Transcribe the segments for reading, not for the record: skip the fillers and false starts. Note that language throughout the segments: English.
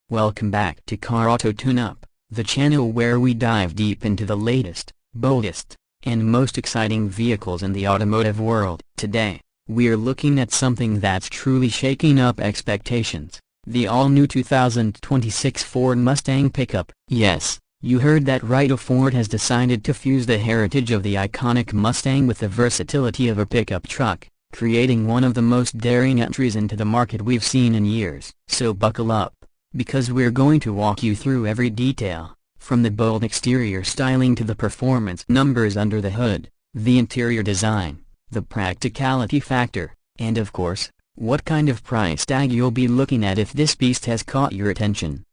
Welcome back to Car Auto Tune-Up, the channel where we dive deep into the latest, boldest, and most exciting vehicles in the automotive world. Today, we're looking at something that's truly shaking up expectations, the all-new 2026 Ford Mustang Pickup. Yes, you heard that right, Ford has decided to fuse the heritage of the iconic Mustang with the versatility of a pickup truck, creating one of the most daring entries into the market we've seen in years. So buckle up, because we're going to walk you through every detail, from the bold exterior styling to the performance numbers under the hood, the interior design, the practicality factor, and of course, what kind of price tag you'll be looking at if this beast has caught your attention.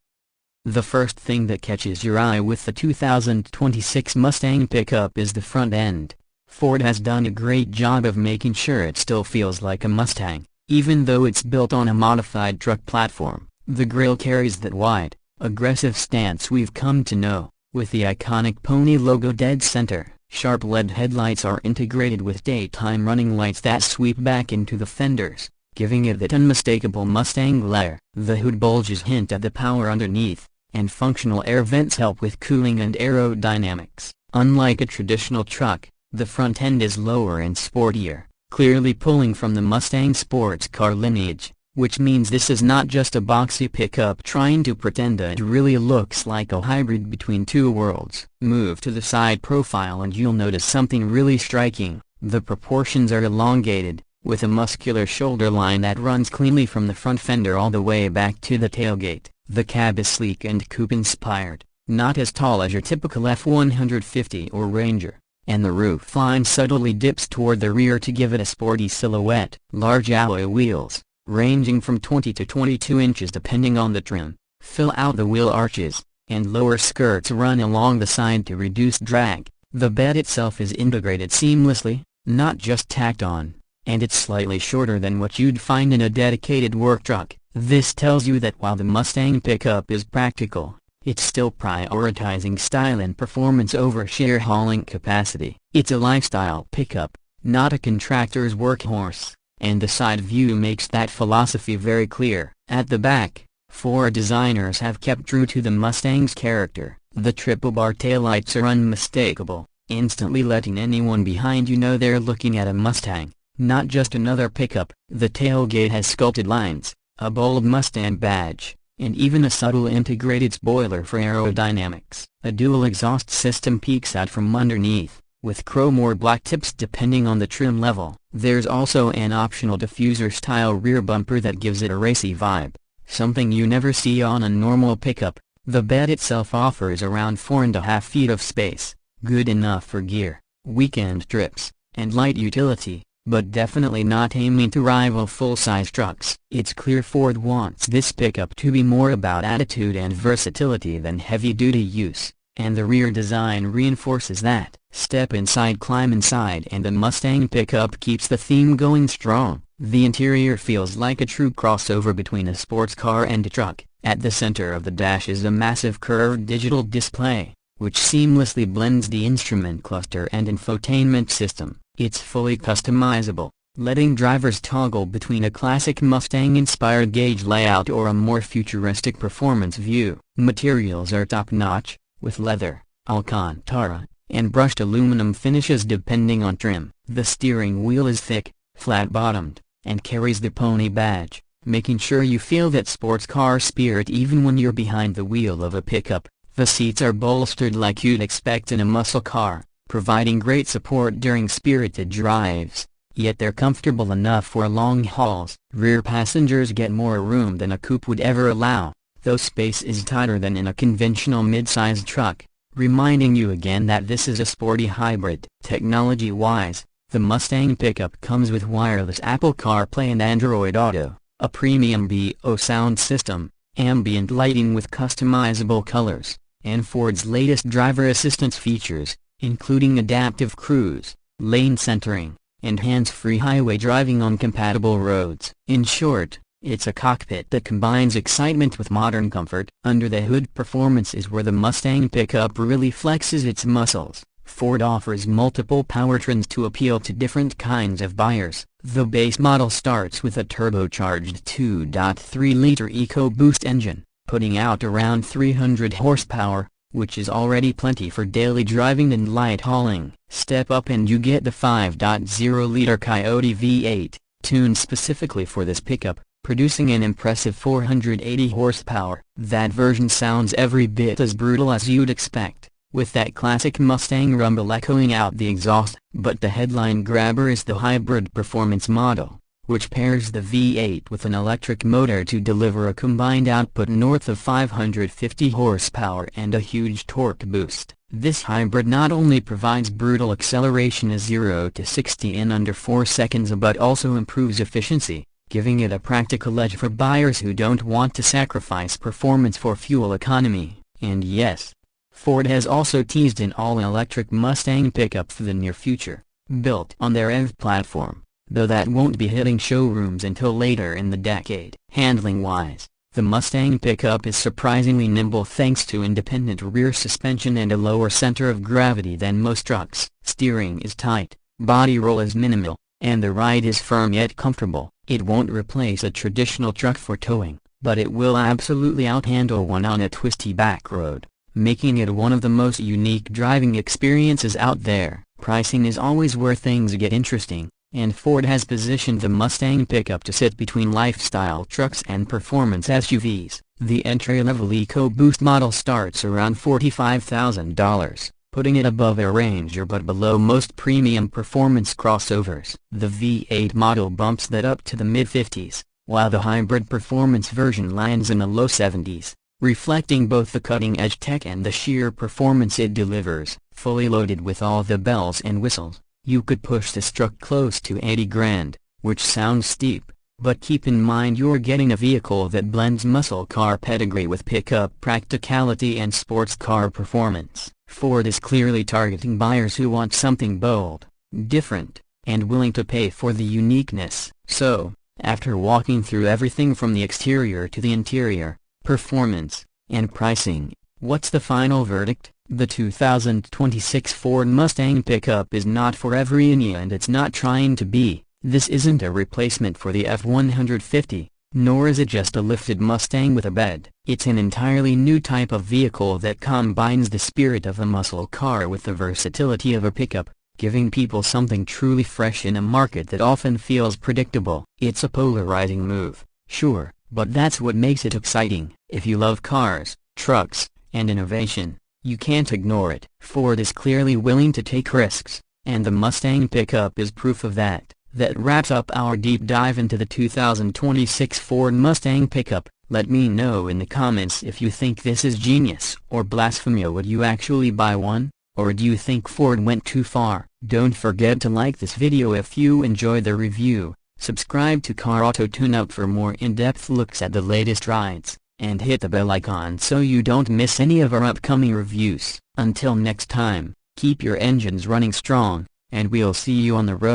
The first thing that catches your eye with the 2026 Mustang Pickup is the front end. Ford has done a great job of making sure it still feels like a Mustang, even though it's built on a modified truck platform. The grille carries that wide, aggressive stance we've come to know, with the iconic pony logo dead center. Sharp LED headlights are integrated with daytime running lights that sweep back into the fenders, giving it that unmistakable Mustang glare. The hood bulges hint at the power underneath, and functional air vents help with cooling and aerodynamics. Unlike a traditional truck, the front end is lower and sportier, clearly pulling from the Mustang sports car lineage, which means this is not just a boxy pickup trying to pretend it really looks like a hybrid between two worlds. Move to the side profile and you'll notice something really striking. The proportions are elongated, with a muscular shoulder line that runs cleanly from the front fender all the way back to the tailgate. The cab is sleek and coupe-inspired, not as tall as your typical F-150 or Ranger, and the roof line subtly dips toward the rear to give it a sporty silhouette. Large alloy wheels, ranging from 20 to 22 inches depending on the trim, fill out the wheel arches, and lower skirts run along the side to reduce drag. The bed itself is integrated seamlessly, not just tacked on, and it's slightly shorter than what you'd find in a dedicated work truck. This tells you that while the Mustang Pickup is practical, it's still prioritizing style and performance over sheer hauling capacity. It's a lifestyle pickup, not a contractor's workhorse, and the side view makes that philosophy very clear. At the back, Ford designers have kept true to the Mustang's character. The triple bar taillights are unmistakable, instantly letting anyone behind you know they're looking at a Mustang, not just another pickup. The tailgate has sculpted lines, a bold Mustang badge, and even a subtle integrated spoiler for aerodynamics. A dual exhaust system peeks out from underneath, with chrome or black tips depending on the trim level. There's also an optional diffuser-style rear bumper that gives it a racy vibe, something you never see on a normal pickup. The bed itself offers around 4.5 feet of space, good enough for gear, weekend trips, and light utility, but definitely not aiming to rival full-size trucks. It's clear Ford wants this pickup to be more about attitude and versatility than heavy-duty use, and the rear design reinforces that. Step inside, climb inside, and the Mustang Pickup keeps the theme going strong. The interior feels like a true crossover between a sports car and a truck. At the center of the dash is a massive curved digital display, which seamlessly blends the instrument cluster and infotainment system. It's fully customizable, letting drivers toggle between a classic Mustang-inspired gauge layout or a more futuristic performance view. Materials are top-notch, with leather, Alcantara, and brushed aluminum finishes depending on trim. The steering wheel is thick, flat-bottomed, and carries the pony badge, making sure you feel that sports car spirit even when you're behind the wheel of a pickup. The seats are bolstered like you'd expect in a muscle car, providing great support during spirited drives, yet they're comfortable enough for long hauls. Rear passengers get more room than a coupe would ever allow, though space is tighter than in a conventional mid-sized truck, reminding you again that this is a sporty hybrid. Technology-wise, the Mustang Pickup comes with wireless Apple CarPlay and Android Auto, a premium BO sound system, ambient lighting with customizable colors, and Ford's latest driver assistance features, including adaptive cruise, lane centering, and hands-free highway driving on compatible roads. In short, it's a cockpit that combines excitement with modern comfort. Under the hood, performance is where the Mustang Pickup really flexes its muscles. Ford offers multiple powertrains to appeal to different kinds of buyers. The base model starts with a turbocharged 2.3-liter EcoBoost engine, putting out around 300 horsepower, which is already plenty for daily driving and light hauling. Step up and you get the 5.0-liter Coyote V8, tuned specifically for this pickup, producing an impressive 480 horsepower. That version sounds every bit as brutal as you'd expect, with that classic Mustang rumble echoing out the exhaust. But the headline grabber is the hybrid performance model, which pairs the V8 with an electric motor to deliver a combined output north of 550 horsepower and a huge torque boost. This hybrid not only provides brutal acceleration of 0 to 60 in under 4 seconds but also improves efficiency, giving it a practical edge for buyers who don't want to sacrifice performance for fuel economy. And yes, Ford has also teased an all-electric Mustang pickup for the near future, built on their EV platform, though that won't be hitting showrooms until later in the decade. Handling-wise, the Mustang pickup is surprisingly nimble thanks to independent rear suspension and a lower center of gravity than most trucks. Steering is tight, body roll is minimal, and the ride is firm yet comfortable. It won't replace a traditional truck for towing, but it will absolutely outhandle one on a twisty back road, making it one of the most unique driving experiences out there. Pricing is always where things get interesting, and Ford has positioned the Mustang pickup to sit between lifestyle trucks and performance SUVs. The entry-level EcoBoost model starts around $45,000, putting it above a Ranger but below most premium performance crossovers. The V8 model bumps that up to the mid-50s, while the hybrid performance version lands in the low 70s, reflecting both the cutting-edge tech and the sheer performance it delivers. Fully loaded with all the bells and whistles, you could push this truck close to 80 grand, which sounds steep, but keep in mind you're getting a vehicle that blends muscle car pedigree with pickup practicality and sports car performance. Ford is clearly targeting buyers who want something bold, different, and willing to pay for the uniqueness. So, after walking through everything from the exterior to the interior, performance, and pricing, what's the final verdict? The 2026 Ford Mustang pickup is not for every India, and it's not trying to be. This isn't a replacement for the F-150, nor is it just a lifted Mustang with a bed. It's an entirely new type of vehicle that combines the spirit of a muscle car with the versatility of a pickup, giving people something truly fresh in a market that often feels predictable. It's a polarizing move, sure, but that's what makes it exciting. If you love cars, trucks, and innovation, you can't ignore it. Ford is clearly willing to take risks, and the Mustang pickup is proof of that. That wraps up our deep dive into the 2026 Ford Mustang pickup. Let me know in the comments if you think this is genius or blasphemy. Would you actually buy one, or do you think Ford went too far? Don't forget to like this video if you enjoyed the review, subscribe to Car Auto Tune-Up for more in-depth looks at the latest rides, and hit the bell icon so you don't miss any of our upcoming reviews. Until next time, keep your engines running strong, and we'll see you on the road.